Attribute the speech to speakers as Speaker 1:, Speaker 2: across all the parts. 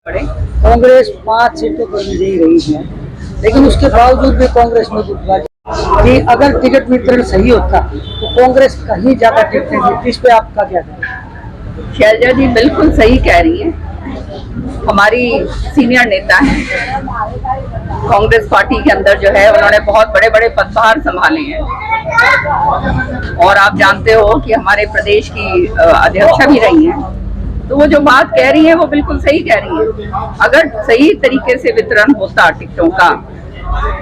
Speaker 1: कांग्रेस 5 सीटों पर विजयी रही है, लेकिन उसके बावजूद भी कांग्रेस में गुटबाजी कि अगर टिकट वितरण सही होता तो कांग्रेस कहीं ज्यादा टिकटें जीतती। इस पे आपका क्या कहना?
Speaker 2: शैलजा जी बिल्कुल सही कह रही है। हमारी सीनियर नेता हैं कांग्रेस पार्टी के अंदर, जो है उन्होंने बहुत बड़े बड़े पदभार संभाले हैं और आप जानते हो कि हमारे प्रदेश की अध्यक्षा भी रही हैं। तो वो जो बात कह रही है वो बिल्कुल सही कह रही है। अगर सही तरीके से वितरण होता टिकटों का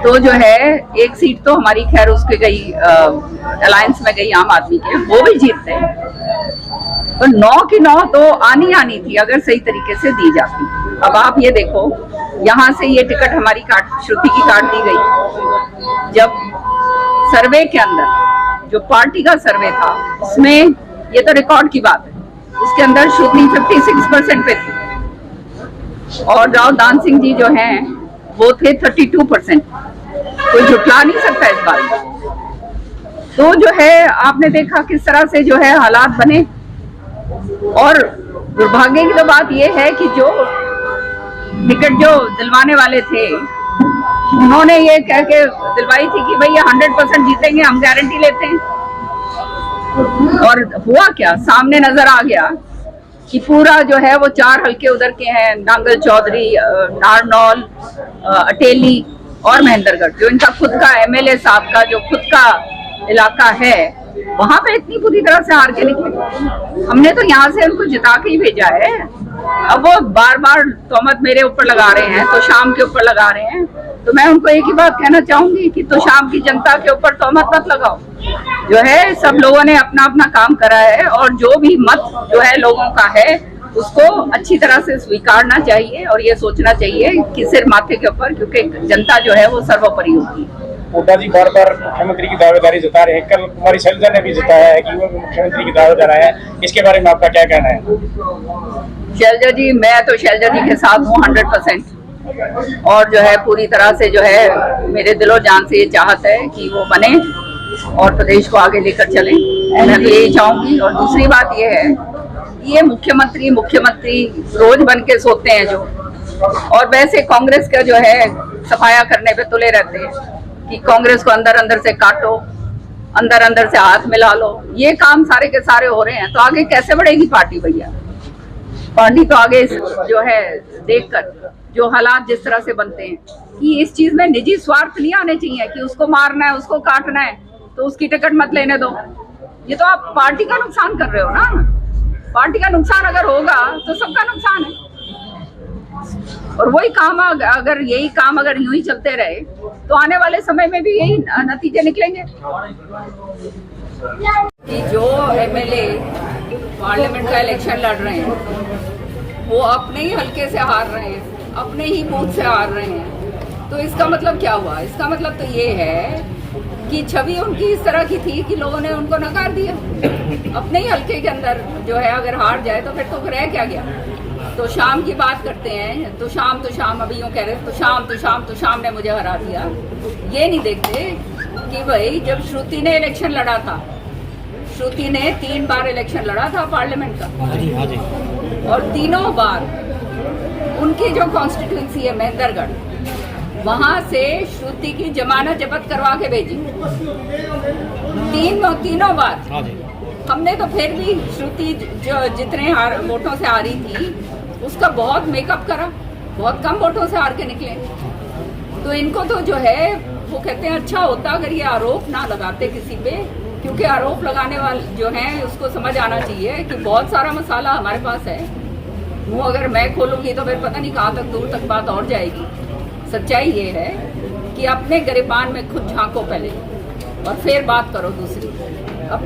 Speaker 2: तो जो है एक सीट तो हमारी खैर उसके गई, अलायंस में गई आम आदमी के, वो भी जीतते हैं। पर 9 की 9 तो आनी थी अगर सही तरीके से दी जाती। अब आप ये देखो, यहाँ से ये टिकट हमारी श्रुति की काट दी गई। जब सर्वे के अंदर जो पार्टी का सर्वे था उसमें ये तो रिकॉर्ड की बात है, उसके अंदर श्रुति 56% पे थी और राव दान सिंह जी जो हैं वो थे 32%। कोई झुठला नहीं सकता इस बात में। तो जो है आपने देखा किस तरह से जो है हालात बने। और दुर्भाग्य की तो बात यह है कि जो टिकट जो दिलवाने वाले थे उन्होंने ये कह के दिलवाई थी कि भैया 100% जीतेंगे, हम गारंटी लेते हैं। और हुआ क्या, सामने नजर आ गया कि पूरा जो है वो 4 हल्के उधर के हैं, नांगल चौधरी, नारनौल, अटेली और महेंद्रगढ़, जो इनका खुद का एमएलए साहब का जो खुद का इलाका है, वहां पे इतनी बुरी तरह से हार के निकले। हमने तो यहाँ से उनको जिता के ही भेजा है। अब वो बार बार तोहमत मेरे ऊपर लगा रहे हैं, तो शाम के ऊपर लगा रहे हैं। तो मैं उनको एक ही बात कहना चाहूंगी कि तो शाम की जनता के ऊपर तोहमत मत लगाओ। जो है सब लोगों ने अपना अपना काम करा है और जो भी मत जो है लोगों का है उसको अच्छी तरह से स्वीकारना चाहिए और ये सोचना चाहिए कि सिर माथे के ऊपर, क्योंकि जनता जो है वो सर्वोपरि होती है।
Speaker 3: हुड्डा जी बार बार मुख्यमंत्री की दावेदारी जता रहे हैं। कल कुमारी शैलजा ने भी जताया है कि वो मुख्यमंत्री की दावेदार है। इसके बारे में आपका क्या कहना है?
Speaker 2: शैलजा जी, मैं तो शैलजा जी के साथ हूँ 100% और जो है पूरी तरह से जो है मेरे दिलो जान से ये चाहत है कि वो बने और प्रदेश को आगे लेकर चलें। मैं तो यही चाहूंगी। और दूसरी बात ये है, ये मुख्यमंत्री रोज बन के सोते हैं जो, और वैसे कांग्रेस का जो है सफाया करने पे तुले रहते हैं कि कांग्रेस को अंदर अंदर से काटो, अंदर अंदर से हाथ मिला लो। ये काम सारे के सारे हो रहे हैं तो आगे कैसे बढ़ेगी पार्टी भैया? पार्टी तो आगे जो है देखकर जो हालात जिस तरह से बनते हैं कि इस चीज में निजी स्वार्थ नहीं आने चाहिए कि उसको मारना है, उसको काटना है तो उसकी टिकट मत लेने दो। ये तो आप पार्टी का नुकसान कर रहे हो ना। पार्टी का नुकसान अगर होगा तो सबका नुकसान है। और वही काम अगर यही काम अगर यूं ही चलते रहे तो आने वाले समय में भी यही नतीजे निकलेंगे। कि जो एमएलए पार्लियामेंट का इलेक्शन लड़ रहे हैं वो अपने ही हल्के से हार रहे हैं, अपने ही बूथ से हार रहे हैं। तो इसका मतलब क्या हुआ? इसका मतलब तो ये है कि छवि उनकी इस तरह की थी कि लोगों ने उनको नकार दिया। अपने ही हल्के के अंदर जो है अगर हार जाए तो फिर तो रह क्या गया? तो शाम की बात करते हैं तो शाम अभी यूँ कह रहे तो शाम ने मुझे हरा दिया। ये नहीं देखते कि भाई जब श्रुति ने इलेक्शन लड़ा था, श्रुति ने 3 बार इलेक्शन लड़ा था पार्लियामेंट का और तीनों बार उनकी जो कॉन्स्टिट्यूंसी है महेंद्रगढ़, वहां से श्रुति की जमानत जब्त करवा के भेजी तीनों बार। हमने तो फिर भी श्रुति जो जितने वोटों से हारी थी उसका बहुत मेकअप करा, बहुत कम वोटों से हार के निकले। तो इनको तो जो है वो कहते हैं अच्छा होता अगर ये आरोप ना लगाते किसी पे, क्योंकि आरोप लगाने वाले जो हैं उसको समझ आना चाहिए कि बहुत सारा मसाला हमारे पास है। वो अगर मैं खोलूंगी तो फिर पता नहीं कहाँ तक दूर तक बात और जाएगी। सच्चाई ये है कि अपने गिरबान में खुद झांको पहले और फिर बात करो दूसरी। अपने